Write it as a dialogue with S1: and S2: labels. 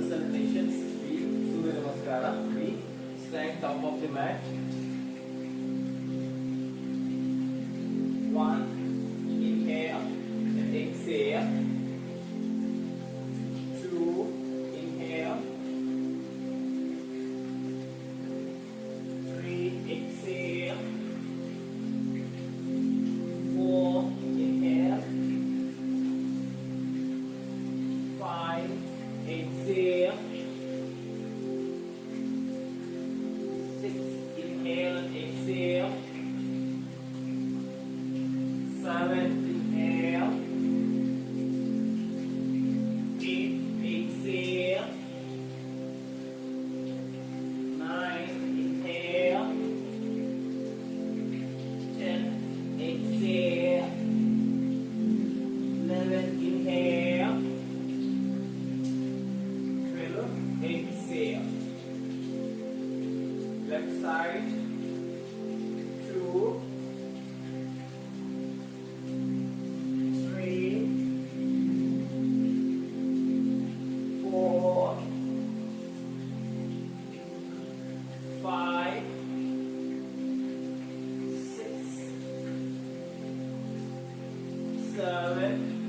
S1: Sun Salutations, B, Surya Namaskar, B, stand top of the mat. 1, inhale and exhale. 2, inhale. 3, exhale. 4, inhale. 5, exhale. 6, inhale and exhale. 7, inhale. 8, exhale. 9, inhale. 10, exhale. 11, inhale. 12, exhale. Left side. 2, 3, 4, 5, 6, 7,